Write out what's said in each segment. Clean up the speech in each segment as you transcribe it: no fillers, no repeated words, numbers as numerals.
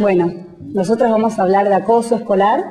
Bueno, nosotros vamos a hablar de acoso escolar,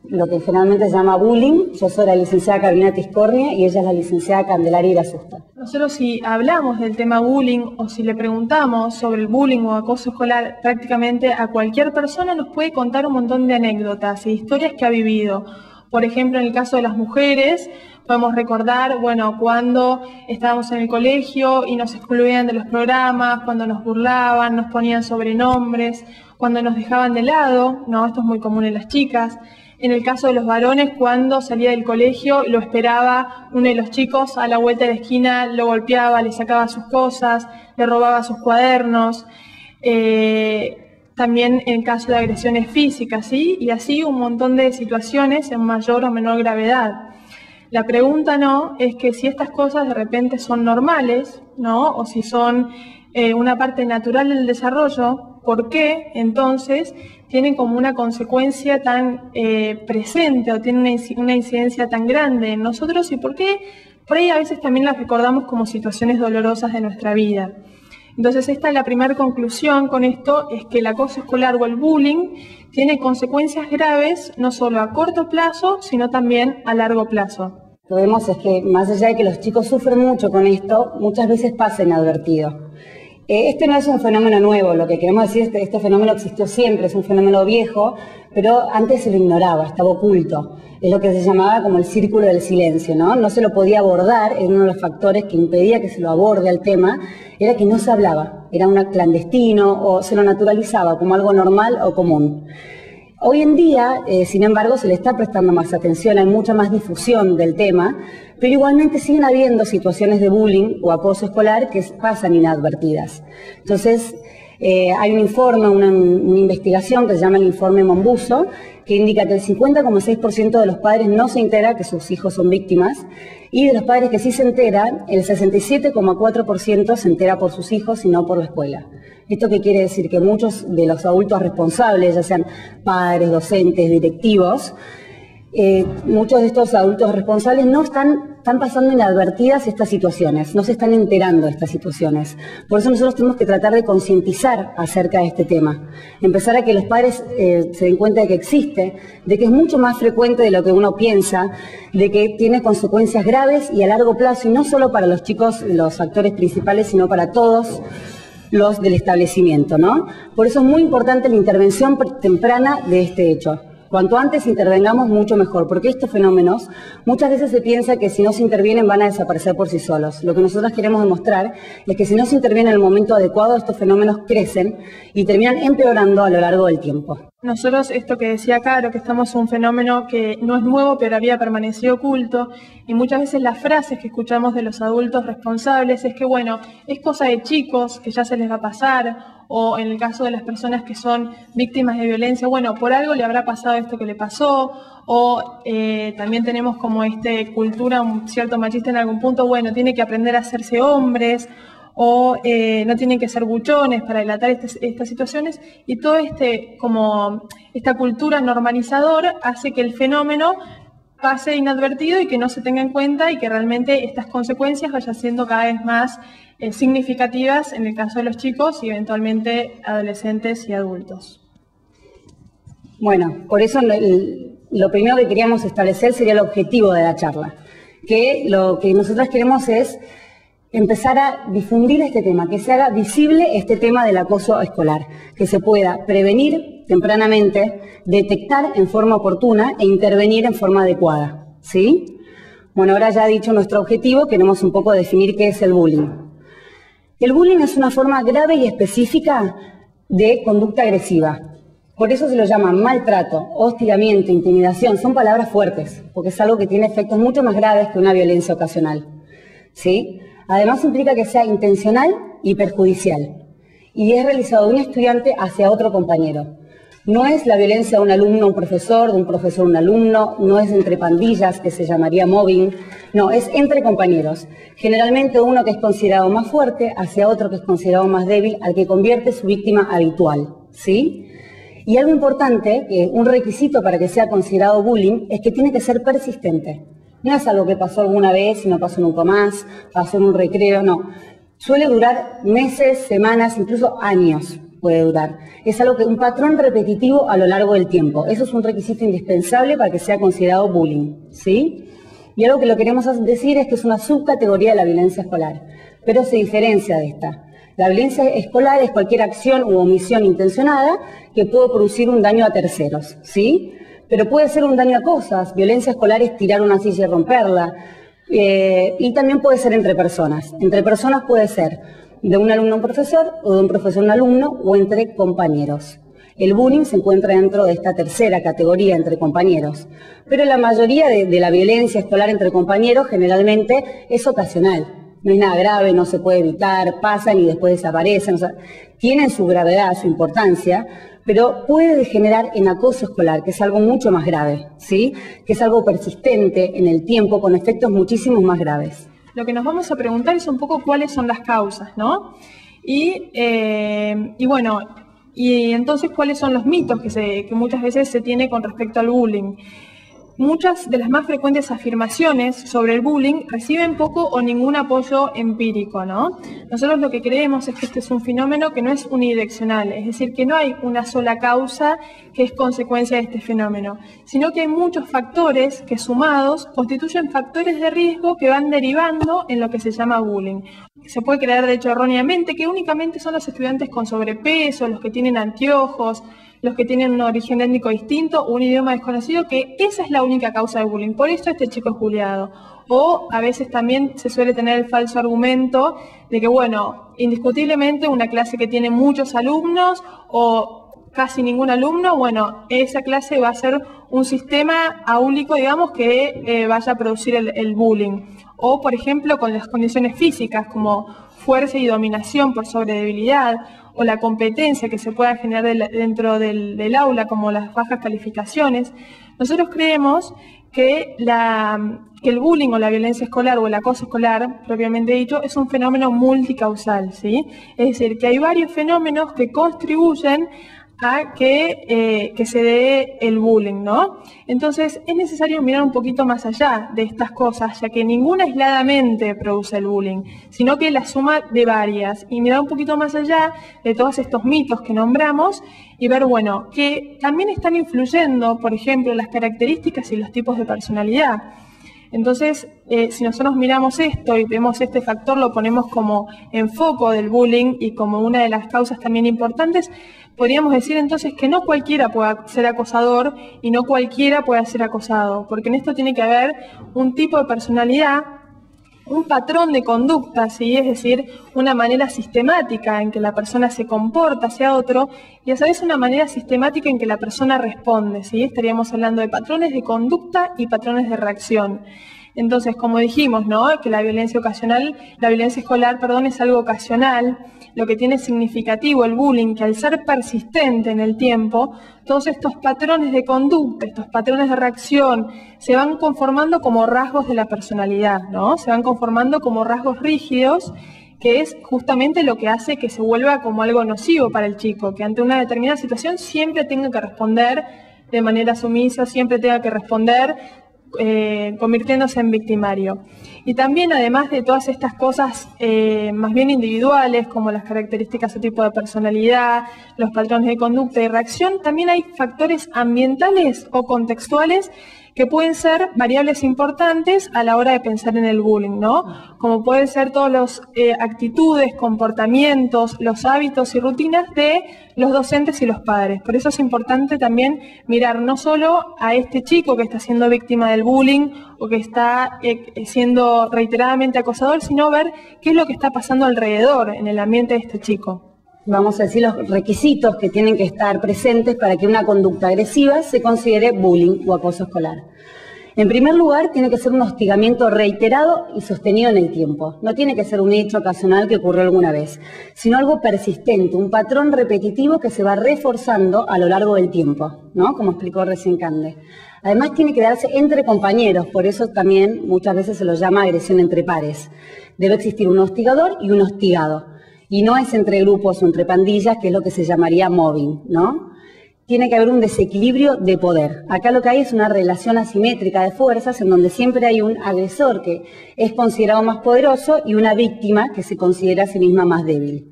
lo que generalmente se llama bullying. Yo soy la licenciada Carolina Tiscornia y ella es la licenciada Candelaria Irasusta. Nosotros, si hablamos del tema bullying o si le preguntamos sobre el bullying o acoso escolar, prácticamente a cualquier persona nos puede contar un montón de anécdotas e historias que ha vivido. Por ejemplo, en el caso de las mujeres, podemos recordar, bueno, cuando estábamos en el colegio y nos excluían de los programas, cuando nos burlaban, nos ponían sobrenombres, cuando nos dejaban de lado, ¿no? Esto es muy común en las chicas. En el caso de los varones, cuando salía del colegio, lo esperaba uno de los chicos a la vuelta de la esquina, lo golpeaba, le sacaba sus cosas, le robaba sus cuadernos. También en caso de agresiones físicas, ¿sí? Y así un montón de situaciones en mayor o menor gravedad. La pregunta no es que si estas cosas de repente son normales, ¿no? O si son una parte natural del desarrollo, ¿por qué entonces tienen como una consecuencia tan presente o tienen una incidencia tan grande en nosotros y por qué por ahí a veces también las recordamos como situaciones dolorosas de nuestra vida? Entonces esta es la primera conclusión con esto, es que el acoso escolar o el bullying tiene consecuencias graves no solo a corto plazo, sino también a largo plazo. Lo que vemos es que más allá de que los chicos sufren mucho con esto, muchas veces pasa inadvertido. Este no es un fenómeno nuevo, lo que queremos decir es que este fenómeno existió siempre, es un fenómeno viejo, pero antes se lo ignoraba, estaba oculto. Es lo que se llamaba como el círculo del silencio, ¿no? No se lo podía abordar, era uno de los factores que impedía que se lo aborde al tema, era que no se hablaba, era un clandestino o se lo naturalizaba como algo normal o común. Hoy en día, sin embargo, se le está prestando más atención, hay mucha más difusión del tema, pero igualmente siguen habiendo situaciones de bullying o acoso escolar que pasan inadvertidas. Entonces, hay un informe, una investigación que se llama el informe Mombuso, que indica que el 50,6% de los padres no se entera que sus hijos son víctimas, y de los padres que sí se enteran, el 67,4% se entera por sus hijos y no por la escuela. ¿Esto qué quiere decir? Que muchos de los adultos responsables, ya sean padres, docentes, directivos, muchos de estos adultos responsables no están pasando inadvertidas estas situaciones, no se están enterando de estas situaciones. Por eso nosotros tenemos que tratar de concientizar acerca de este tema, empezar a que los padres se den cuenta de que existe, de que es mucho más frecuente de lo que uno piensa, de que tiene consecuencias graves y a largo plazo, y no solo para los chicos, los actores principales, sino para todos los del establecimiento, ¿no? Por eso es muy importante la intervención temprana de este hecho. Cuanto antes intervengamos, mucho mejor, porque estos fenómenos muchas veces se piensa que si no se intervienen van a desaparecer por sí solos. Lo que nosotros queremos demostrar es que si no se interviene en el momento adecuado, estos fenómenos crecen y terminan empeorando a lo largo del tiempo. Nosotros, esto que decía Caro, que estamos en un fenómeno que no es nuevo, pero había permanecido oculto, y muchas veces las frases que escuchamos de los adultos responsables es que, bueno, es cosa de chicos, que ya se les va a pasar, o en el caso de las personas que son víctimas de violencia, bueno, por algo le habrá pasado esto que le pasó, o también tenemos como cultura un cierto machista en algún punto, bueno, tiene que aprender a hacerse hombres, o no tienen que ser buchones para delatar estas situaciones, y todo como esta cultura normalizadora hace que el fenómeno pase inadvertido y que no se tenga en cuenta y que realmente estas consecuencias vayan siendo cada vez más significativas en el caso de los chicos y eventualmente adolescentes y adultos. Bueno, por eso lo primero que queríamos establecer sería el objetivo de la charla, que lo que nosotros queremos es empezar a difundir este tema, que se haga visible este tema del acoso escolar, que se pueda prevenir tempranamente, detectar en forma oportuna e intervenir en forma adecuada, ¿sí? Bueno, ahora ya dicho nuestro objetivo, queremos un poco definir qué es el bullying. El bullying es una forma grave y específica de conducta agresiva. Por eso se lo llama maltrato, hostigamiento, intimidación. Son palabras fuertes, porque es algo que tiene efectos mucho más graves que una violencia ocasional, ¿sí? Además implica que sea intencional y perjudicial, y es realizado de un estudiante hacia otro compañero. No es la violencia de un alumno a un profesor, de un profesor a un alumno, no es entre pandillas, que se llamaría mobbing, no, es entre compañeros. Generalmente uno que es considerado más fuerte hacia otro que es considerado más débil, al que convierte su víctima habitual, ¿sí? Y algo importante, un requisito para que sea considerado bullying, es que tiene que ser persistente. No es algo que pasó alguna vez y no pasó nunca más, pasó en un recreo, no. Suele durar meses, semanas, incluso años. puede durar. Es algo que un patrón repetitivo a lo largo del tiempo. Eso es un requisito indispensable para que sea considerado bullying, ¿sí? Y algo que lo queremos decir es que es una subcategoría de la violencia escolar, pero se diferencia de esta. La violencia escolar es cualquier acción u omisión intencionada que puede producir un daño a terceros, ¿sí? Pero puede ser un daño a cosas. Violencia escolar es tirar una silla y romperla. Y también puede ser entre personas. Entre personas puede ser de un alumno a un profesor, o de un profesor a un alumno, o entre compañeros. El bullying se encuentra dentro de esta tercera categoría, entre compañeros. Pero la mayoría de la violencia escolar entre compañeros generalmente es ocasional. No es nada grave, no se puede evitar, pasan y después desaparecen. O sea, tienen su gravedad, su importancia, pero puede degenerar en acoso escolar, que es algo mucho más grave, ¿sí? Que es algo persistente en el tiempo, con efectos muchísimo más graves. Lo que nos vamos a preguntar es un poco cuáles son las causas, ¿no? Y entonces cuáles son los mitos que muchas veces se tiene con respecto al bullying. Muchas de las más frecuentes afirmaciones sobre el bullying reciben poco o ningún apoyo empírico, ¿no? Nosotros lo que creemos es que este es un fenómeno que no es unidireccional, es decir, que no hay una sola causa que es consecuencia de este fenómeno, sino que hay muchos factores que sumados constituyen factores de riesgo que van derivando en lo que se llama bullying. Se puede creer, de hecho, erróneamente que únicamente son los estudiantes con sobrepeso, los que tienen anteojos, los que tienen un origen étnico distinto, un idioma desconocido, que esa es la única causa de bullying. Por eso este chico es bulleado. O a veces también se suele tener el falso argumento de que, bueno, indiscutiblemente una clase que tiene muchos alumnos o casi ningún alumno, bueno, esa clase va a ser un sistema áulico, digamos, que vaya a producir el bullying. O, por ejemplo, con las condiciones físicas como fuerza y dominación por sobre debilidad, o la competencia que se pueda generar dentro del aula, como las bajas calificaciones. Nosotros creemos que el bullying o la violencia escolar o el acoso escolar, propiamente dicho, es un fenómeno multicausal, ¿sí? Es decir, que hay varios fenómenos que contribuyen a que se dé el bullying, ¿no? Entonces es necesario mirar un poquito más allá de estas cosas, ya que ninguna aisladamente produce el bullying, sino que la suma de varias, y mirar un poquito más allá de todos estos mitos que nombramos y ver, bueno, que también están influyendo, por ejemplo, las características y los tipos de personalidad. Entonces, si nosotros miramos esto y vemos este factor, lo ponemos como en foco del bullying y como una de las causas también importantes, podríamos decir entonces que no cualquiera puede ser acosador y no cualquiera puede ser acosado, porque en esto tiene que haber un tipo de personalidad, un patrón de conducta, ¿sí? Es decir, una manera sistemática en que la persona se comporta hacia otro y a su vez una manera sistemática en que la persona responde, ¿sí? Estaríamos hablando de patrones de conducta y patrones de reacción. Entonces, como dijimos, ¿no? Que la violencia escolar, es algo ocasional. Lo que tiene significativo el bullying, que al ser persistente en el tiempo, todos estos patrones de conducta, estos patrones de reacción, se van conformando como rasgos de la personalidad, ¿no? Se van conformando como rasgos rígidos, que es justamente lo que hace que se vuelva como algo nocivo para el chico, que ante una determinada situación siempre tenga que responder de manera sumisa, siempre tenga que responder convirtiéndose en victimario. Y también, además de todas estas cosas más bien individuales, como las características o tipo de personalidad, los patrones de conducta y reacción, también hay factores ambientales o contextuales que pueden ser variables importantes a la hora de pensar en el bullying, ¿no? Como pueden ser todas las actitudes, comportamientos, los hábitos y rutinas de los docentes y los padres. Por eso es importante también mirar no solo a este chico que está siendo víctima del bullying o que está siendo reiteradamente acosador, sino ver qué es lo que está pasando alrededor en el ambiente de este chico. Vamos a decir los requisitos que tienen que estar presentes para que una conducta agresiva se considere bullying o acoso escolar. En primer lugar, tiene que ser un hostigamiento reiterado y sostenido en el tiempo. No tiene que ser un hecho ocasional que ocurrió alguna vez, sino algo persistente, un patrón repetitivo que se va reforzando a lo largo del tiempo, ¿no? Como explicó recién Cande. Además, tiene que darse entre compañeros, por eso también muchas veces se lo llama agresión entre pares. Debe existir un hostigador y un hostigado. Y no es entre grupos o entre pandillas, que es lo que se llamaría mobbing, ¿no? Tiene que haber un desequilibrio de poder. Acá lo que hay es una relación asimétrica de fuerzas en donde siempre hay un agresor que es considerado más poderoso y una víctima que se considera a sí misma más débil.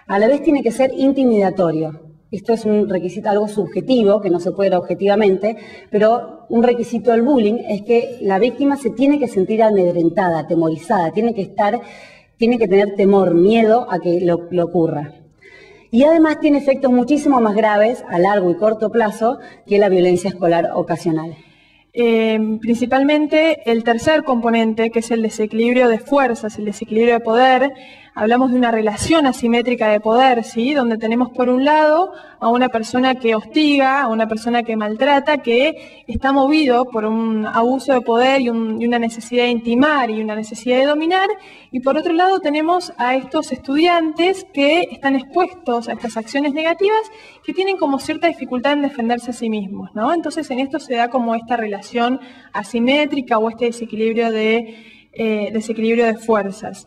A la vez tiene que ser intimidatorio. Esto es un requisito, algo subjetivo, que no se puede ver objetivamente, pero un requisito del bullying es que la víctima se tiene que sentir amedrentada, atemorizada, tiene que tener temor, miedo a que lo ocurra. Y además tiene efectos muchísimo más graves a largo y corto plazo que la violencia escolar ocasional. Principalmente el tercer componente, que es el desequilibrio de fuerzas, el desequilibrio de poder. Hablamos de una relación asimétrica de poder, ¿sí? Donde tenemos por un lado a una persona que hostiga, a una persona que maltrata, que está movido por un abuso de poder y una necesidad de intimar y una necesidad de dominar, y por otro lado tenemos a estos estudiantes que están expuestos a estas acciones negativas, que tienen como cierta dificultad en defenderse a sí mismos, ¿no? Entonces en esto se da como esta relación asimétrica o este desequilibrio de fuerzas.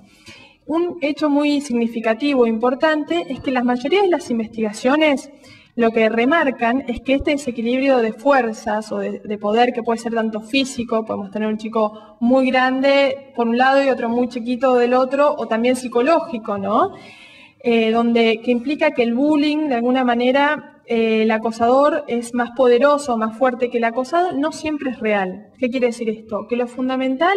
Un hecho muy significativo e importante es que la mayoría de las investigaciones lo que remarcan es que este desequilibrio de fuerzas o de poder, que puede ser tanto físico, podemos tener un chico muy grande por un lado y otro muy chiquito del otro, o también psicológico, ¿no? Que implica que el bullying, de alguna manera, el acosador es más poderoso, más fuerte que el acosado, no siempre es real. ¿Qué quiere decir esto? Que lo fundamental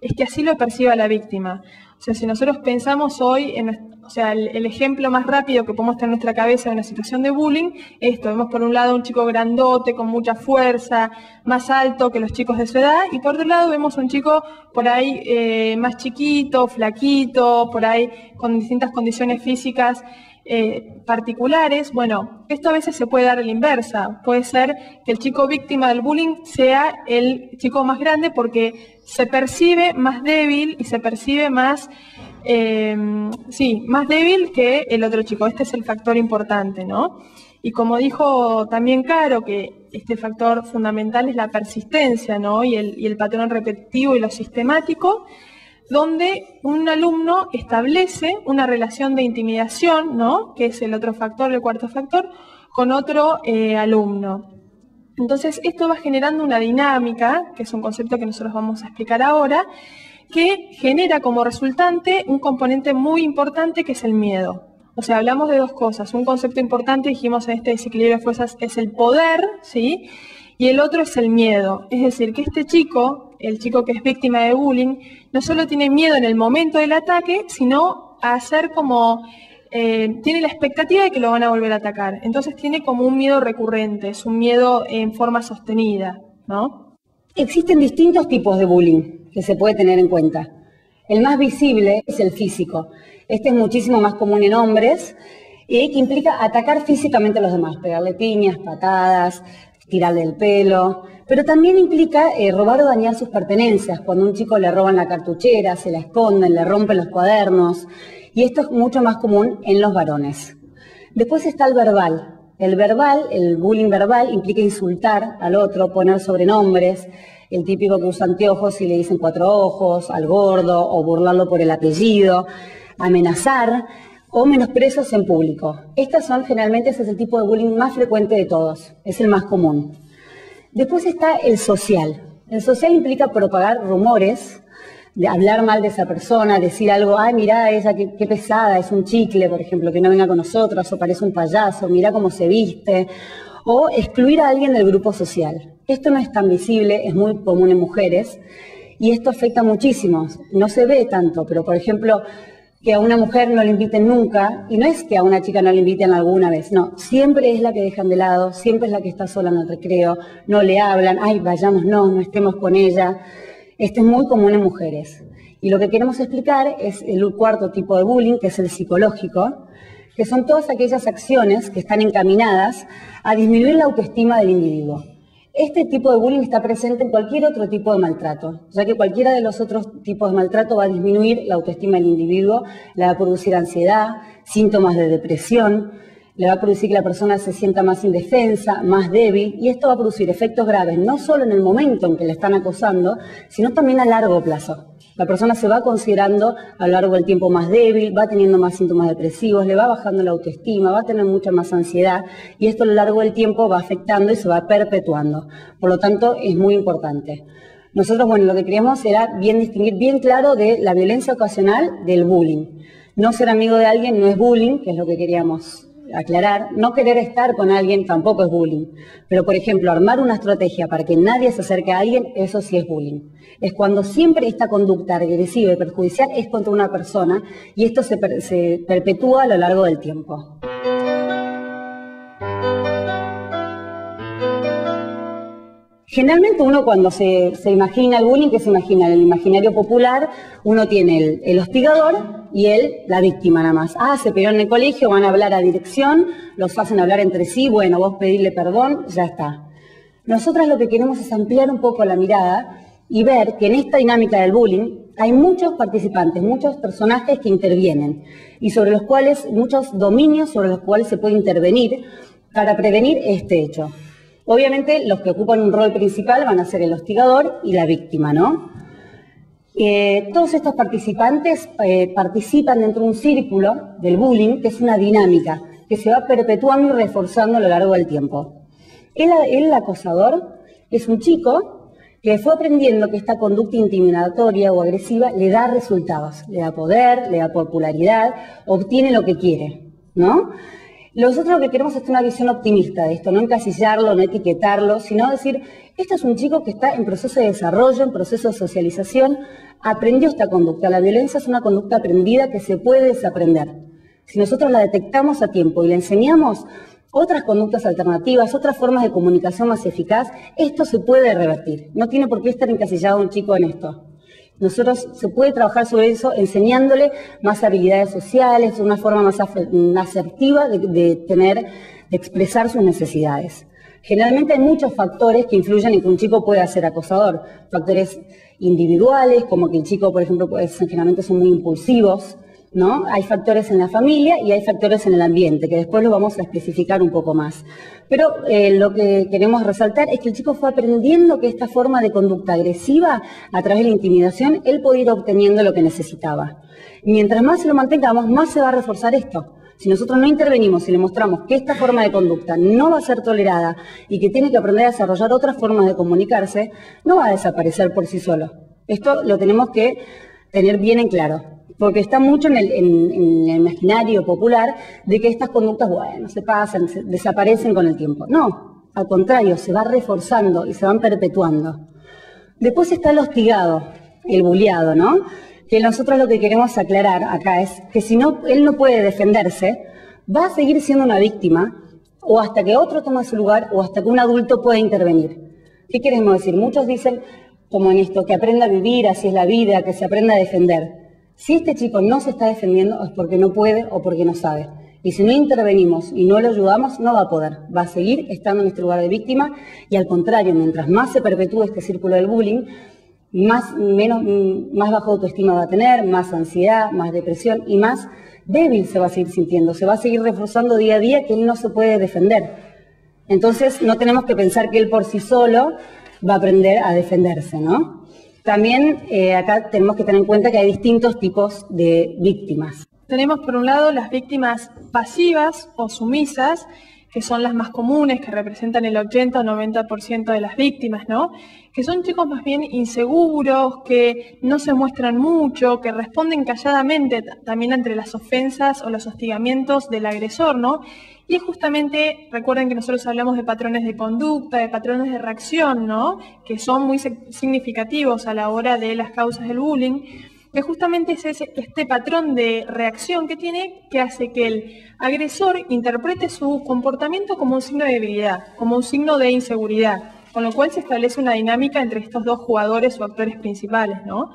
es que así lo perciba la víctima. O sea, si nosotros pensamos hoy, el ejemplo más rápido que podemos tener en nuestra cabeza de una situación de bullying, esto, vemos por un lado un chico grandote, con mucha fuerza, más alto que los chicos de su edad, y por otro lado vemos un chico por ahí más chiquito, flaquito, por ahí con distintas condiciones físicas particulares. Bueno, esto a veces se puede dar a la inversa. Puede ser que el chico víctima del bullying sea el chico más grande porque se percibe más débil y se percibe más débil que el otro chico. Este es el factor importante, ¿no? Y como dijo también Caro, que este factor fundamental es la persistencia, ¿no? Y el patrón repetitivo y lo sistemático, donde un alumno establece una relación de intimidación, ¿no? Que es el otro factor, el cuarto factor, con otro alumno. Entonces, esto va generando una dinámica, que es un concepto que nosotros vamos a explicar ahora, que genera como resultante un componente muy importante que es el miedo. O sea, hablamos de dos cosas. Un concepto importante, dijimos en este desequilibrio de fuerzas, es el poder, ¿sí? Y el otro es el miedo. Es decir, que este chico, el chico que es víctima de bullying, no solo tiene miedo en el momento del ataque, sino a hacer como... tiene la expectativa de que lo van a volver a atacar. Entonces tiene como un miedo recurrente, es un miedo en forma sostenida, ¿no? Existen distintos tipos de bullying que se puede tener en cuenta. El más visible es el físico. Este es muchísimo más común en hombres y que implica atacar físicamente a los demás, pegarle piñas, patadas, tirarle el pelo, pero también implica robar o dañar sus pertenencias. Cuando a un chico le roban la cartuchera, se la esconden, le rompen los cuadernos, y esto es mucho más común en los varones. Después está el verbal. El bullying verbal, implica insultar al otro, poner sobrenombres, el típico que usa anteojos y le dicen cuatro ojos, al gordo, o burlarlo por el apellido, amenazar, o menosprecios en público. Ese es el tipo de bullying más frecuente de todos, es el más común. Después está el social. El social implica propagar rumores, de hablar mal de esa persona, decir algo, ay, mirá ella, qué pesada, es un chicle, por ejemplo, que no venga con nosotros, o parece un payaso, mirá cómo se viste, o excluir a alguien del grupo social. Esto no es tan visible, es muy común en mujeres, y esto afecta muchísimo. No se ve tanto, pero por ejemplo, que a una mujer no le inviten nunca, y no es que a una chica no le inviten alguna vez, no, siempre es la que dejan de lado, siempre es la que está sola en el recreo, no le hablan, ay, vayamos, no estemos con ella. Este es muy común en mujeres. Y lo que queremos explicar es el cuarto tipo de bullying, que es el psicológico, que son todas aquellas acciones que están encaminadas a disminuir la autoestima del individuo. Este tipo de bullying está presente en cualquier otro tipo de maltrato, ya que cualquiera de los otros tipos de maltrato va a disminuir la autoestima del individuo, le va a producir ansiedad, síntomas de depresión, le va a producir que la persona se sienta más indefensa, más débil, y esto va a producir efectos graves, no solo en el momento en que le están acosando, sino también a largo plazo. La persona se va considerando a lo largo del tiempo más débil, va teniendo más síntomas depresivos, le va bajando la autoestima, va a tener mucha más ansiedad, y esto a lo largo del tiempo va afectando y se va perpetuando. Por lo tanto, es muy importante. Nosotros, lo que queríamos era distinguir bien claro de la violencia ocasional del bullying. No ser amigo de alguien no es bullying, que es lo que queríamos aclarar. No querer estar con alguien tampoco es bullying. Pero, por ejemplo, armar una estrategia para que nadie se acerque a alguien, eso sí es bullying. Es cuando siempre esta conducta agresiva y perjudicial es contra una persona y esto se perpetúa a lo largo del tiempo. Generalmente uno cuando se imagina el bullying, ¿qué se imagina? En el imaginario popular uno tiene el hostigador y la víctima nada más. Se pelearon en el colegio, van a hablar a dirección, los hacen hablar entre sí, bueno, vos pedirle perdón, ya está. Nosotras lo que queremos es ampliar un poco la mirada y ver que en esta dinámica del bullying hay muchos participantes, muchos personajes que intervienen y sobre los cuales, muchos dominios sobre los cuales se puede intervenir para prevenir este hecho. Obviamente los que ocupan un rol principal van a ser el hostigador y la víctima, ¿no? Todos estos participantes participan dentro de un círculo del bullying, que es una dinámica que se va perpetuando y reforzando a lo largo del tiempo. El acosador es un chico que fue aprendiendo que esta conducta intimidatoria o agresiva le da resultados, le da poder, le da popularidad, obtiene lo que quiere, ¿no? Nosotros lo que queremos es una visión optimista de esto, no encasillarlo, no etiquetarlo, sino decir, este es un chico que está en proceso de desarrollo, en proceso de socialización, aprendió esta conducta. La violencia es una conducta aprendida que se puede desaprender. Si nosotros la detectamos a tiempo y le enseñamos otras conductas alternativas, otras formas de comunicación más eficaz, esto se puede revertir. No tiene por qué estar encasillado un chico en esto. Nosotros se puede trabajar sobre eso enseñándole más habilidades sociales, una forma más asertiva de expresar sus necesidades. Generalmente hay muchos factores que influyen en que un chico pueda ser acosador. Factores individuales, como que el chico, por ejemplo, generalmente son muy impulsivos, ¿no? Hay factores en la familia y hay factores en el ambiente, que después lo vamos a especificar un poco más. Pero lo que queremos resaltar es que el chico fue aprendiendo que esta forma de conducta agresiva, a través de la intimidación, él podía ir obteniendo lo que necesitaba. Mientras más se lo mantengamos, más se va a reforzar esto. Si nosotros no intervenimos y le mostramos que esta forma de conducta no va a ser tolerada y que tiene que aprender a desarrollar otras formas de comunicarse, no va a desaparecer por sí solo. Esto lo tenemos que tener bien en claro. Porque está mucho en el imaginario popular de que estas conductas, bueno, se pasan, desaparecen con el tiempo. No, al contrario, se va reforzando y se van perpetuando. Después está el hostigado, el bulliado, ¿no? Que nosotros lo que queremos aclarar acá es que si no, él no puede defenderse, va a seguir siendo una víctima, o hasta que otro tome su lugar, o hasta que un adulto pueda intervenir. ¿Qué queremos decir? Muchos dicen, como en esto, que aprenda a vivir, así es la vida, que se aprenda a defender. Si este chico no se está defendiendo es porque no puede o porque no sabe. Y si no intervenimos y no lo ayudamos, no va a poder. Va a seguir estando en este lugar de víctima y al contrario, mientras más se perpetúe este círculo del bullying, más baja autoestima va a tener, más ansiedad, más depresión y más débil se va a seguir sintiendo. Se va a seguir reforzando día a día que él no se puede defender. Entonces no tenemos que pensar que él por sí solo va a aprender a defenderse, ¿no? También acá tenemos que tener en cuenta que hay distintos tipos de víctimas. Tenemos por un lado las víctimas pasivas o sumisas, que son las más comunes, que representan el 80 o 90% de las víctimas, ¿no? Que son chicos más bien inseguros, que no se muestran mucho, que responden calladamente también ante las ofensas o los hostigamientos del agresor, ¿no? Y es justamente, recuerden que nosotros hablamos de patrones de conducta, de patrones de reacción, ¿no? Que son muy significativos a la hora de las causas del bullying, que justamente es este patrón de reacción que tiene, que hace que el agresor interprete su comportamiento como un signo de debilidad, como un signo de inseguridad, con lo cual se establece una dinámica entre estos dos jugadores o actores principales, ¿no?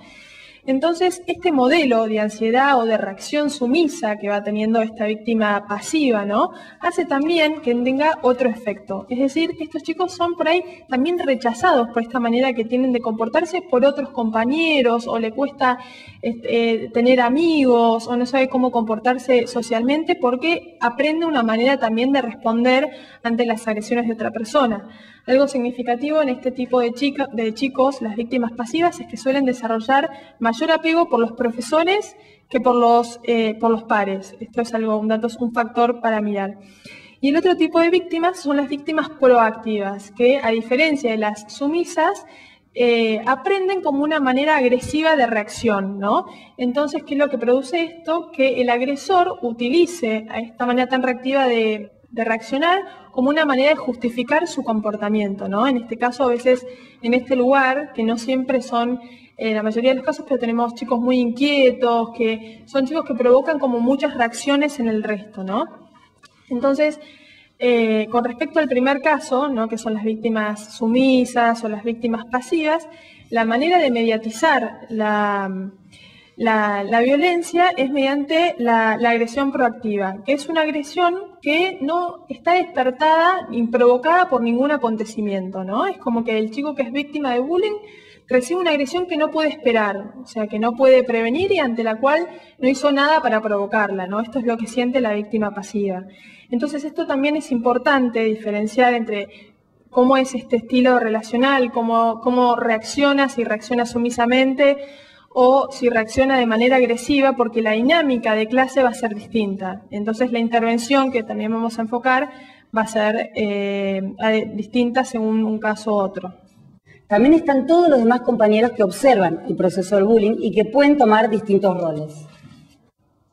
Entonces, este modelo de ansiedad o de reacción sumisa que va teniendo esta víctima pasiva, ¿no? Hace también que tenga otro efecto. Es decir, estos chicos son por ahí también rechazados por esta manera que tienen de comportarse por otros compañeros, o le cuesta tener amigos, o no sabe cómo comportarse socialmente, porque aprende una manera también de responder ante las agresiones de otra persona. Algo significativo en este tipo de chicos, las víctimas pasivas, es que suelen desarrollar mayor apego por los profesores que por los pares. Esto es un factor para mirar. Y el otro tipo de víctimas son las víctimas proactivas, que a diferencia de las sumisas, aprenden como una manera agresiva de reacción, ¿no? Entonces, ¿qué es lo que produce esto? Que el agresor utilice a esta manera tan reactiva de reaccionar como una manera de justificar su comportamiento, ¿no? En este caso, a veces, en este lugar, que no siempre son, en la mayoría de los casos, pero tenemos chicos muy inquietos, que son chicos que provocan como muchas reacciones en el resto, ¿no? Entonces, con respecto al primer caso, ¿no? Que son las víctimas sumisas o las víctimas pasivas, la manera de mediatizar la violencia es mediante la agresión proactiva, que es una agresión que no está despertada ni provocada por ningún acontecimiento, ¿no? Es como que el chico que es víctima de bullying recibe una agresión que no puede esperar, o sea, que no puede prevenir y ante la cual no hizo nada para provocarla, ¿no? Esto es lo que siente la víctima pasiva. Entonces, esto también es importante diferenciar entre cómo es este estilo relacional, cómo reacciona, si reacciona sumisamente o si reacciona de manera agresiva, porque la dinámica de clase va a ser distinta. Entonces, la intervención que también vamos a enfocar va a ser distinta según un caso u otro. También están todos los demás compañeros que observan el proceso del bullying y que pueden tomar distintos roles.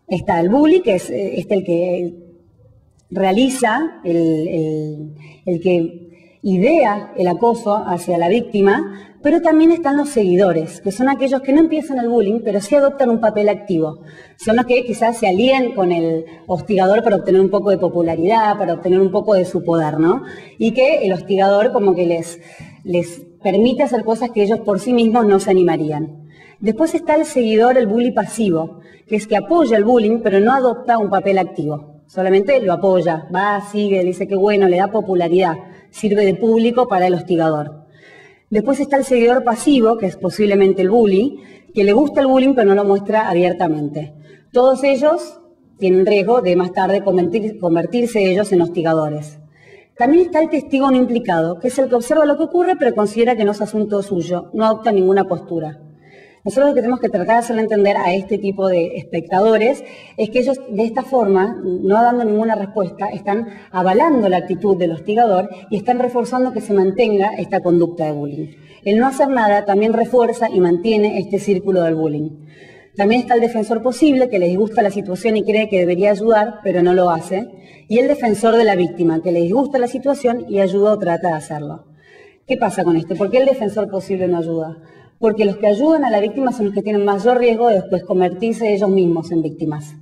Está el bully, que es el que realiza, el que idea el acoso hacia la víctima, pero también están los seguidores, que son aquellos que no empiezan el bullying, pero sí adoptan un papel activo. Son los que quizás se alían con el hostigador para obtener un poco de popularidad, para obtener un poco de su poder, ¿no? Y que el hostigador como que les permite hacer cosas que ellos por sí mismos no se animarían. Después está el seguidor, el bully pasivo, que es que apoya el bullying, pero no adopta un papel activo. Solamente lo apoya, va, sigue, dice que bueno, le da popularidad, sirve de público para el hostigador. Después está el seguidor pasivo, que es posiblemente el bully, que le gusta el bullying pero no lo muestra abiertamente. Todos ellos tienen riesgo de más tarde convertirse ellos en hostigadores. También está el testigo no implicado, que es el que observa lo que ocurre pero considera que no es asunto suyo, no adopta ninguna postura. Nosotros lo que tenemos que tratar de hacerle entender a este tipo de espectadores es que ellos de esta forma, no dando ninguna respuesta, están avalando la actitud del hostigador y están reforzando que se mantenga esta conducta de bullying. El no hacer nada también refuerza y mantiene este círculo del bullying. También está el defensor posible, que le disgusta la situación y cree que debería ayudar, pero no lo hace. Y el defensor de la víctima, que le disgusta la situación y ayuda o trata de hacerlo. ¿Qué pasa con esto? ¿Por qué el defensor posible no ayuda? Porque los que ayudan a la víctima son los que tienen mayor riesgo de después convertirse ellos mismos en víctimas.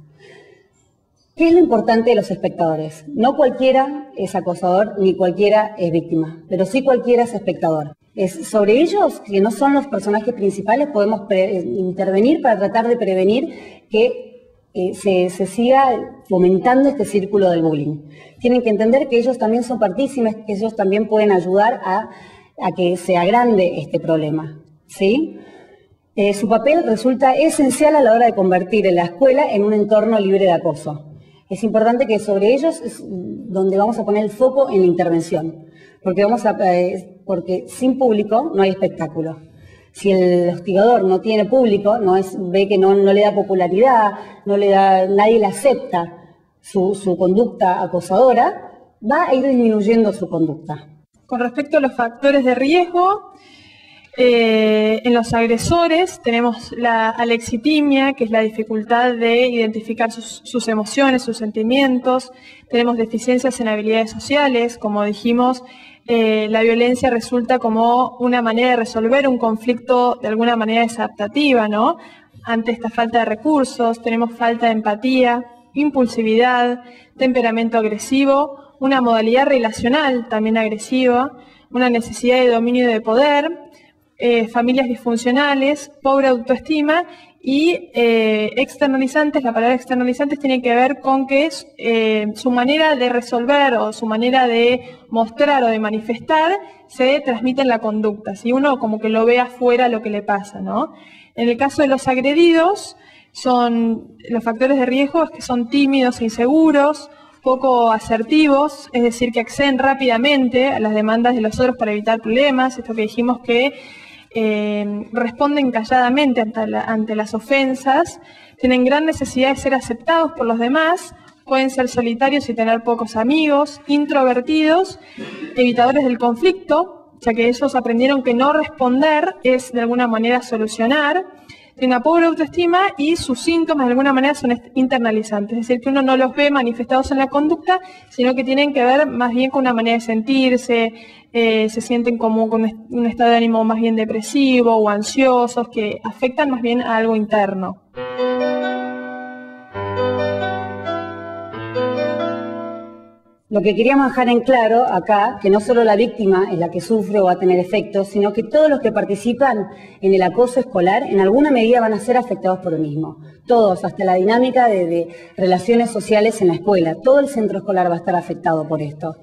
¿Qué es lo importante de los espectadores? No cualquiera es acosador ni cualquiera es víctima, pero sí cualquiera es espectador. Es sobre ellos, que no son los personajes principales, podemos intervenir para tratar de prevenir que se siga fomentando este círculo del bullying. Tienen que entender que ellos también son partícipes, que ellos también pueden ayudar a que se agrande este problema. ¿Sí? Su papel resulta esencial a la hora de convertir la escuela en un entorno libre de acoso. Es importante que sobre ellos es donde vamos a poner el foco en la intervención, porque sin público no hay espectáculo. Si el hostigador no tiene público, ve que no le da popularidad, nadie le acepta su conducta acosadora, va a ir disminuyendo su conducta. Con respecto a los factores de riesgo, en los agresores tenemos la alexitimia, que es la dificultad de identificar sus emociones, sus sentimientos. Tenemos deficiencias en habilidades sociales, como dijimos, la violencia resulta como una manera de resolver un conflicto de alguna manera desadaptativa, ¿no? Ante esta falta de recursos, tenemos falta de empatía, impulsividad, temperamento agresivo, una modalidad relacional también agresiva, una necesidad de dominio de poder, familias disfuncionales, pobre autoestima y externalizantes. La palabra externalizantes tiene que ver con que su manera de resolver o su manera de mostrar o de manifestar se transmite en la conducta, si uno como que lo ve afuera lo que le pasa, ¿no? En el caso de los agredidos, los factores de riesgo es que son tímidos e inseguros, poco asertivos, es decir, que acceden rápidamente a las demandas de los otros para evitar problemas, esto que dijimos que responden calladamente ante las ofensas, tienen gran necesidad de ser aceptados por los demás, pueden ser solitarios y tener pocos amigos, introvertidos, evitadores del conflicto, ya que ellos aprendieron que no responder es de alguna manera solucionar. Tienen una pobre autoestima y sus síntomas de alguna manera son internalizantes, es decir, que uno no los ve manifestados en la conducta, sino que tienen que ver más bien con una manera de sentirse, se sienten como con un estado de ánimo más bien depresivo o ansiosos, que afectan más bien a algo interno. Lo que queríamos dejar en claro acá, que no solo la víctima es la que sufre o va a tener efectos, sino que todos los que participan en el acoso escolar en alguna medida van a ser afectados por lo mismo. Todos, hasta la dinámica de relaciones sociales en la escuela. Todo el centro escolar va a estar afectado por esto.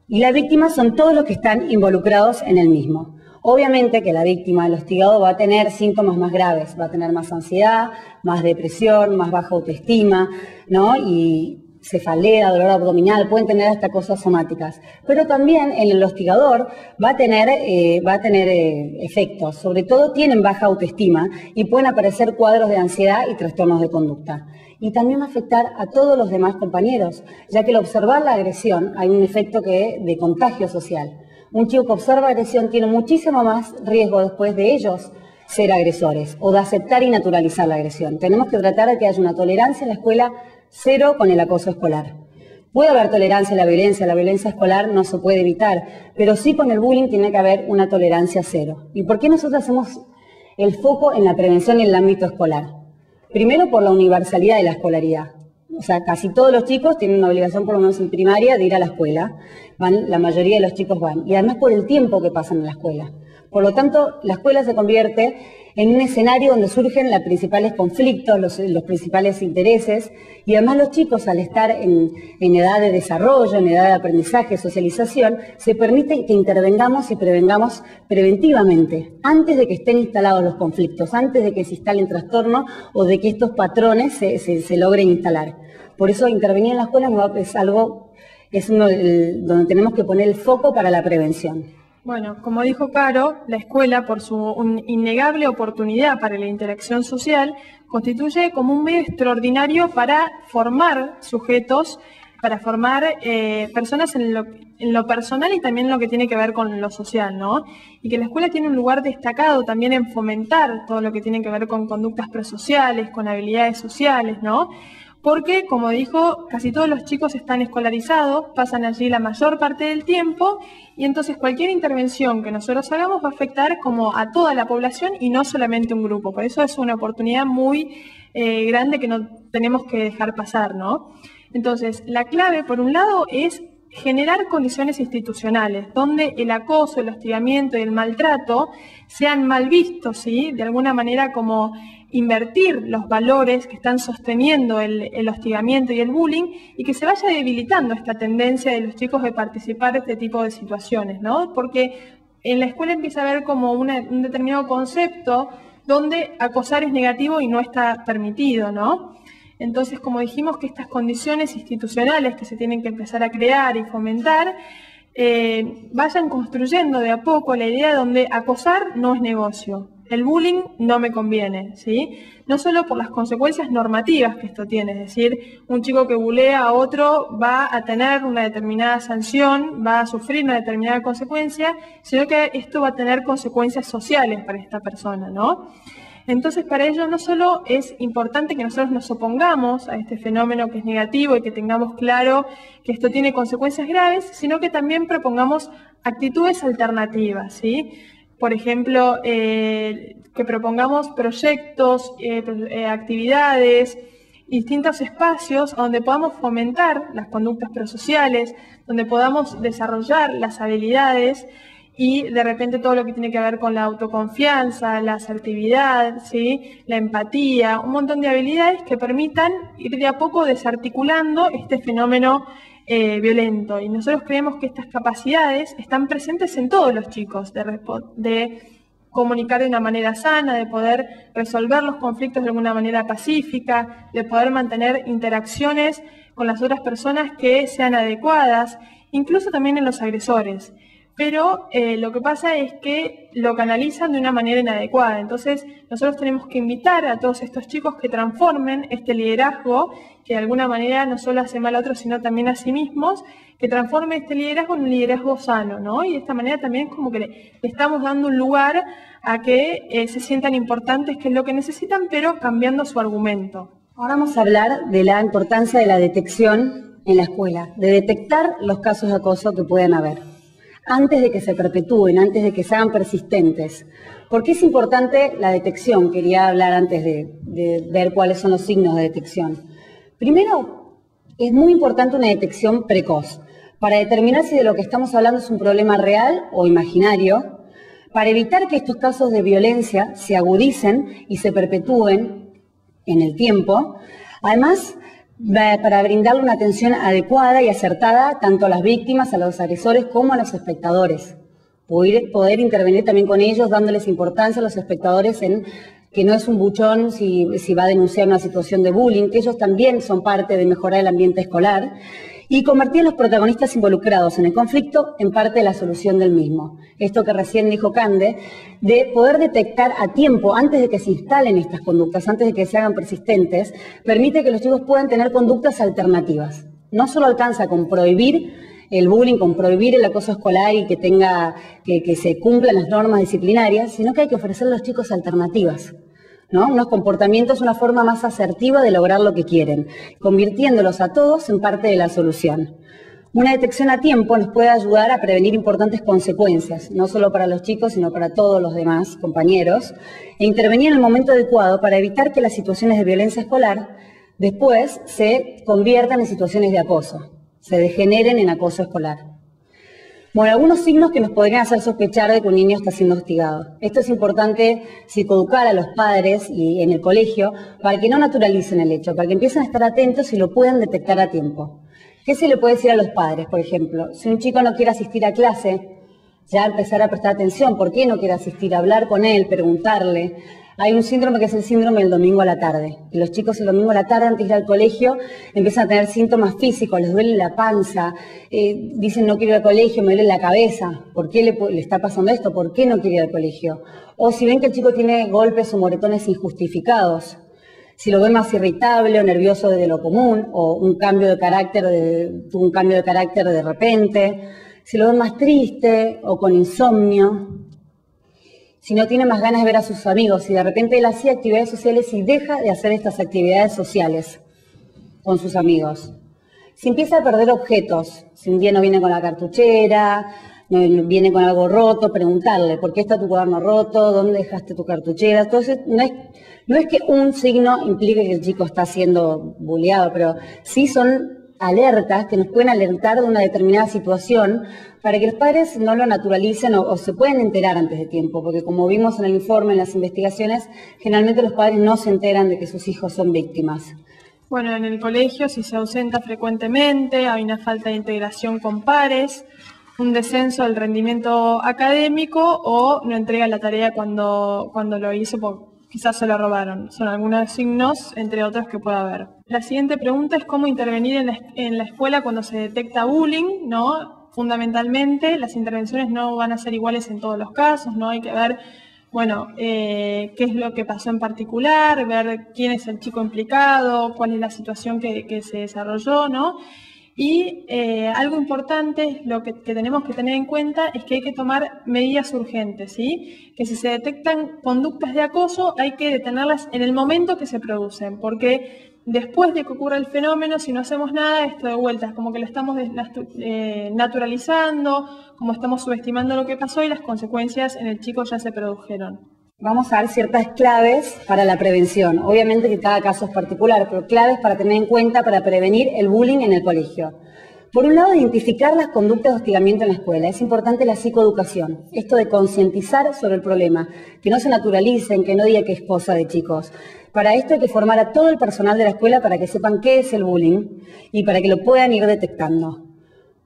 Y las víctimas son todos los que están involucrados en el mismo. Obviamente que la víctima, el hostigado, va a tener síntomas más graves, va a tener más ansiedad, más depresión, más baja autoestima, ¿no? Y cefalea, dolor abdominal, pueden tener hasta cosas somáticas. Pero también en el hostigador va a tener efectos, sobre todo tienen baja autoestima y pueden aparecer cuadros de ansiedad y trastornos de conducta. Y también va a afectar a todos los demás compañeros, ya que al observar la agresión hay un efecto de contagio social. Un chico que observa agresión tiene muchísimo más riesgo después de ellos ser agresores o de aceptar y naturalizar la agresión. Tenemos que tratar de que haya una tolerancia en la escuela cero con el acoso escolar. Puede haber tolerancia a la violencia escolar no se puede evitar, pero sí con el bullying tiene que haber una tolerancia cero. ¿Y por qué nosotros hacemos el foco en la prevención en el ámbito escolar? Primero por la universalidad de la escolaridad. O sea, casi todos los chicos tienen una obligación, por lo menos en primaria, de ir a la escuela. La mayoría de los chicos van. Y además por el tiempo que pasan en la escuela. Por lo tanto, la escuela se convierte en un escenario donde surgen los principales conflictos, los principales intereses, y además los chicos, al estar en edad de desarrollo, en edad de aprendizaje, socialización, se permite que intervengamos y prevengamos preventivamente, antes de que estén instalados los conflictos, antes de que se instalen trastornos o de que estos patrones se logren instalar. Por eso intervenir en la escuela es uno donde tenemos que poner el foco para la prevención. Bueno, como dijo Caro, la escuela, por su innegable oportunidad para la interacción social, constituye como un medio extraordinario para formar sujetos, para formar personas en lo personal y también en lo que tiene que ver con lo social, ¿no? Y que la escuela tiene un lugar destacado también en fomentar todo lo que tiene que ver con conductas prosociales, con habilidades sociales, ¿no? Porque, como dijo, casi todos los chicos están escolarizados, pasan allí la mayor parte del tiempo y entonces cualquier intervención que nosotros hagamos va a afectar como a toda la población y no solamente un grupo. Por eso es una oportunidad muy grande que no tenemos que dejar pasar, ¿no? Entonces, la clave, por un lado, es generar condiciones institucionales donde el acoso, el hostigamiento y el maltrato sean mal vistos, ¿sí? De alguna manera como invertir los valores que están sosteniendo el hostigamiento y el bullying y que se vaya debilitando esta tendencia de los chicos de participar de este tipo de situaciones, ¿no? Porque en la escuela empieza a haber como un determinado concepto donde acosar es negativo y no está permitido, ¿no? Entonces, como dijimos, que estas condiciones institucionales que se tienen que empezar a crear y fomentar vayan construyendo de a poco la idea donde acosar no es negocio. El bullying no me conviene, ¿sí? No solo por las consecuencias normativas que esto tiene, es decir, un chico que bulea a otro va a tener una determinada sanción, va a sufrir una determinada consecuencia, sino que esto va a tener consecuencias sociales para esta persona, ¿no? Entonces, para ello no solo es importante que nosotros nos opongamos a este fenómeno que es negativo y que tengamos claro que esto tiene consecuencias graves, sino que también propongamos actitudes alternativas, ¿sí? Por ejemplo, que propongamos proyectos, actividades, distintos espacios donde podamos fomentar las conductas prosociales, donde podamos desarrollar las habilidades y de repente todo lo que tiene que ver con la autoconfianza, la asertividad, ¿sí? La empatía, un montón de habilidades que permitan ir de a poco desarticulando este fenómeno violento. Y nosotros creemos que estas capacidades están presentes en todos los chicos, de comunicar de una manera sana, de poder resolver los conflictos de alguna manera pacífica, de poder mantener interacciones con las otras personas que sean adecuadas, incluso también en los agresores. pero lo que pasa es que lo canalizan de una manera inadecuada. Entonces, nosotros tenemos que invitar a todos estos chicos que transformen este liderazgo, que de alguna manera no solo hace mal a otros, sino también a sí mismos, que transforme este liderazgo en un liderazgo sano, ¿no? Y de esta manera también es como que le estamos dando un lugar a que se sientan importantes, que es lo que necesitan, pero cambiando su argumento. Ahora vamos a hablar de la importancia de la detección en la escuela, de detectar los casos de acoso que pueden haber, antes de que se perpetúen, antes de que se hagan persistentes. ¿Por qué es importante la detección? Quería hablar antes de ver cuáles son los signos de detección. Primero, es muy importante una detección precoz, para determinar si de lo que estamos hablando es un problema real o imaginario, para evitar que estos casos de violencia se agudicen y se perpetúen en el tiempo. Además, para brindarle una atención adecuada y acertada tanto a las víctimas, a los agresores, como a los espectadores. Poder intervenir también con ellos, dándoles importancia a los espectadores en que no es un buchón si va a denunciar una situación de bullying, que ellos también son parte de mejorar el ambiente escolar, y convertir a los protagonistas involucrados en el conflicto en parte de la solución del mismo. Esto que recién dijo Cande, de poder detectar a tiempo, antes de que se instalen estas conductas, antes de que se hagan persistentes, permite que los chicos puedan tener conductas alternativas. No solo alcanza con prohibir el bullying, con prohibir el acoso escolar y que se cumplan las normas disciplinarias, sino que hay que ofrecer a los chicos alternativas, ¿no? Unos comportamientos, una forma más asertiva de lograr lo que quieren, convirtiéndolos a todos en parte de la solución. Una detección a tiempo nos puede ayudar a prevenir importantes consecuencias, no solo para los chicos, sino para todos los demás compañeros, e intervenir en el momento adecuado para evitar que las situaciones de violencia escolar después se conviertan en situaciones de acoso, se degeneren en acoso escolar. Bueno, algunos signos que nos podrían hacer sospechar de que un niño está siendo hostigado. Esto es importante psicoeducar a los padres y en el colegio para que no naturalicen el hecho, para que empiecen a estar atentos y lo puedan detectar a tiempo. ¿Qué se le puede decir a los padres, por ejemplo? Si un chico no quiere asistir a clase, ya empezar a prestar atención. ¿Por qué no quiere asistir? Hablar con él, preguntarle. Hay un síndrome que es el síndrome del domingo a la tarde. Y los chicos el domingo a la tarde, antes de ir al colegio, empiezan a tener síntomas físicos, les duele la panza, dicen no quiero ir al colegio, me duele la cabeza. ¿Por qué le está pasando esto? ¿Por qué no quiere ir al colegio? O si ven que el chico tiene golpes o moretones injustificados, si lo ven más irritable o nervioso de lo común, o tuvo un cambio de carácter de repente, si lo ven más triste o con insomnio, si no tiene más ganas de ver a sus amigos, si de repente él hacía actividades sociales y deja de hacer estas actividades sociales con sus amigos. Si empieza a perder objetos, si un día no viene con la cartuchera, no viene con algo roto, preguntarle, ¿por qué está tu cuaderno roto? ¿Dónde dejaste tu cartuchera? Entonces, no es que un signo implique que el chico está siendo bulleado, pero sí son alertas que nos pueden alertar de una determinada situación para que los padres no lo naturalicen o se pueden enterar antes de tiempo, porque como vimos en el informe, en las investigaciones, generalmente los padres no se enteran de que sus hijos son víctimas. Bueno, en el colegio, si se ausenta frecuentemente, hay una falta de integración con pares, un descenso del rendimiento académico o no entrega la tarea cuando lo hizo porque quizás se lo robaron. Son algunos signos, entre otros, que puede haber. La siguiente pregunta es cómo intervenir en la escuela cuando se detecta bullying, ¿no? Fundamentalmente, las intervenciones no van a ser iguales en todos los casos, ¿no? Hay que ver, bueno, qué es lo que pasó en particular, ver quién es el chico implicado, cuál es la situación que se desarrolló, ¿no? Y algo importante, lo que tenemos que tener en cuenta es que hay que tomar medidas urgentes, ¿sí? Que si se detectan conductas de acoso hay que detenerlas en el momento que se producen, porque después de que ocurra el fenómeno, si no hacemos nada, esto de vuelta es como que lo estamos naturalizando, como estamos subestimando lo que pasó y las consecuencias en el chico ya se produjeron. Vamos a dar ciertas claves para la prevención. Obviamente que cada caso es particular, pero claves para tener en cuenta para prevenir el bullying en el colegio. Por un lado, identificar las conductas de hostigamiento en la escuela. Es importante la psicoeducación, esto de concientizar sobre el problema, que no se naturalicen, que no diga que es cosa de chicos. Para esto hay que formar a todo el personal de la escuela para que sepan qué es el bullying y para que lo puedan ir detectando.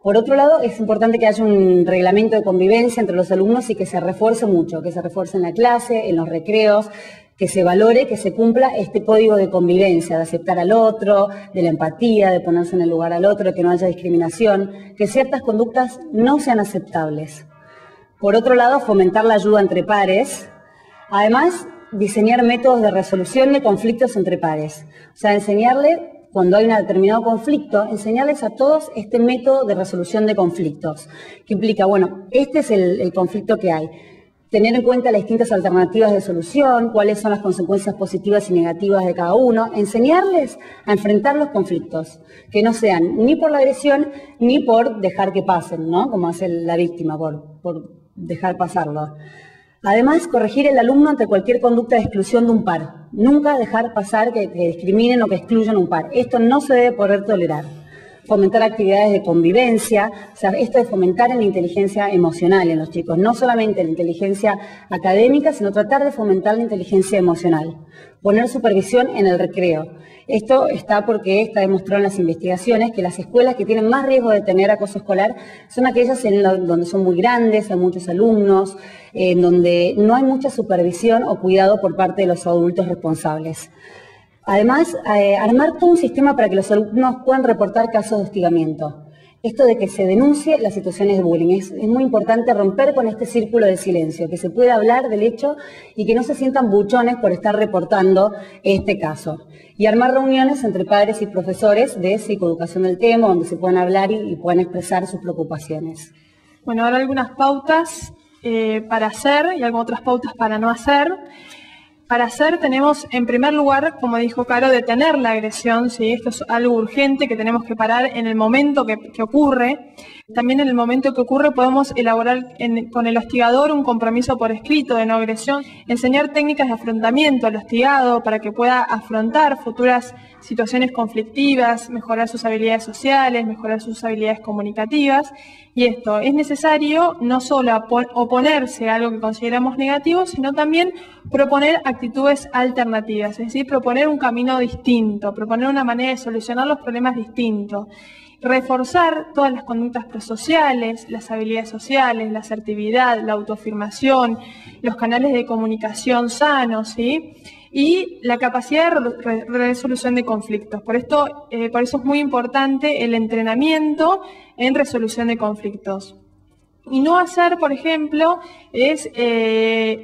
Por otro lado, es importante que haya un reglamento de convivencia entre los alumnos y que se refuerce mucho, que se refuerce en la clase, en los recreos, que se valore, que se cumpla este código de convivencia, de aceptar al otro, de la empatía, de ponerse en el lugar al otro, de que no haya discriminación, que ciertas conductas no sean aceptables. Por otro lado, fomentar la ayuda entre pares. Además, diseñar métodos de resolución de conflictos entre pares. O sea, enseñarle, cuando hay un determinado conflicto, enseñarles a todos este método de resolución de conflictos, que implica, bueno, este es el conflicto que hay. Tener en cuenta las distintas alternativas de solución, cuáles son las consecuencias positivas y negativas de cada uno, enseñarles a enfrentar los conflictos, que no sean ni por la agresión ni por dejar que pasen, ¿no? Como hace la víctima, por dejar pasarlo. Además, corregir al alumno ante cualquier conducta de exclusión de un par. Nunca dejar pasar que discriminen o que excluyan un par. Esto no se debe poder tolerar. Fomentar actividades de convivencia, o sea, esto de fomentar en la inteligencia emocional en los chicos, no solamente la inteligencia académica, sino tratar de fomentar la inteligencia emocional. Poner supervisión en el recreo. Esto está porque está demostrado en las investigaciones que las escuelas que tienen más riesgo de tener acoso escolar son aquellas donde son muy grandes, hay muchos alumnos, en donde no hay mucha supervisión o cuidado por parte de los adultos responsables. Además, armar todo un sistema para que los alumnos puedan reportar casos de hostigamiento. Esto de que se denuncie las situaciones de bullying. Es muy importante romper con este círculo de silencio, que se pueda hablar del hecho y que no se sientan buchones por estar reportando este caso. Y armar reuniones entre padres y profesores de psicoeducación del tema, donde se puedan hablar y puedan expresar sus preocupaciones. Bueno, ahora algunas pautas para hacer y algunas otras pautas para no hacer. Para hacer tenemos, en primer lugar, como dijo Caro, detener la agresión, ¿sí? Esto es algo urgente que tenemos que parar en el momento que ocurre. También en el momento que ocurre podemos elaborar con el hostigador un compromiso por escrito de no agresión, enseñar técnicas de afrontamiento al hostigado para que pueda afrontar futuras situaciones conflictivas, mejorar sus habilidades sociales, mejorar sus habilidades comunicativas. Y esto es necesario no solo oponerse a algo que consideramos negativo, sino también proponer actitudes alternativas, es decir, proponer un camino distinto, proponer una manera de solucionar los problemas distintos. Reforzar todas las conductas prosociales, las habilidades sociales, la asertividad, la autoafirmación, los canales de comunicación sanos, ¿sí? Y la capacidad de resolución de conflictos. Por eso es muy importante el entrenamiento en resolución de conflictos. Y no hacer, por ejemplo, es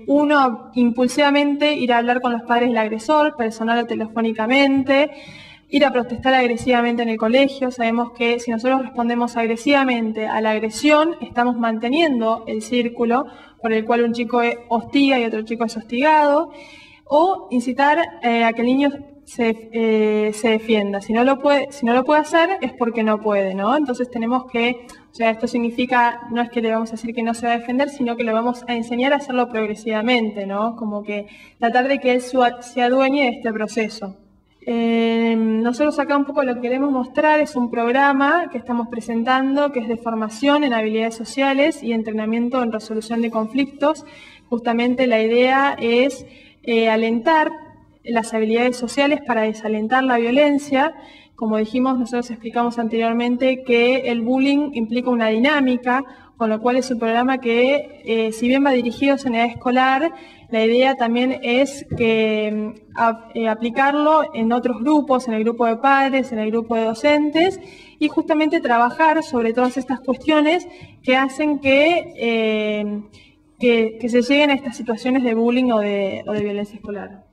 uno impulsivamente ir a hablar con los padres del agresor, personal o telefónicamente, ir a protestar agresivamente en el colegio. Sabemos que si nosotros respondemos agresivamente a la agresión, estamos manteniendo el círculo por el cual un chico hostiga y otro chico es hostigado. O incitar a que el niño se defienda. Si no lo puede hacer es porque no puede, ¿no? Entonces tenemos que, o sea, esto significa, no es que le vamos a decir que no se va a defender, sino que le vamos a enseñar a hacerlo progresivamente, ¿no? Como que tratar de que él se adueñe de este proceso. Nosotros acá un poco lo que queremos mostrar es un programa que estamos presentando que es de formación en habilidades sociales y entrenamiento en resolución de conflictos. Justamente la idea es alentar las habilidades sociales para desalentar la violencia. Como dijimos, nosotros explicamos anteriormente que el bullying implica una dinámica, con lo cual es un programa que, si bien va dirigido a edad escolar, la idea también es que aplicarlo en otros grupos, en el grupo de padres, en el grupo de docentes, y justamente trabajar sobre todas estas cuestiones que hacen que se lleguen a estas situaciones de bullying o de violencia escolar.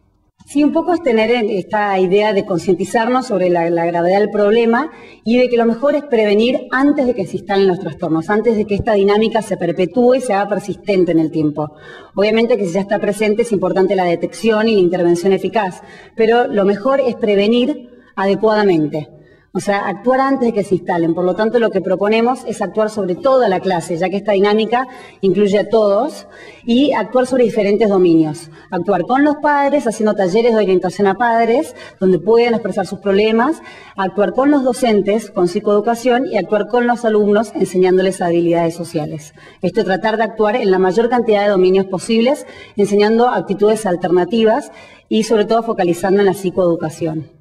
Sí, un poco es tener esta idea de concientizarnos sobre la gravedad del problema y de que lo mejor es prevenir antes de que se instalen los trastornos, antes de que esta dinámica se perpetúe y se haga persistente en el tiempo. Obviamente que si ya está presente es importante la detección y la intervención eficaz, pero lo mejor es prevenir adecuadamente. O sea, actuar antes de que se instalen. Por lo tanto, lo que proponemos es actuar sobre toda la clase, ya que esta dinámica incluye a todos, y actuar sobre diferentes dominios. Actuar con los padres, haciendo talleres de orientación a padres, donde puedan expresar sus problemas, actuar con los docentes, con psicoeducación, y actuar con los alumnos, enseñándoles habilidades sociales. Esto es tratar de actuar en la mayor cantidad de dominios posibles, enseñando actitudes alternativas y sobre todo focalizando en la psicoeducación.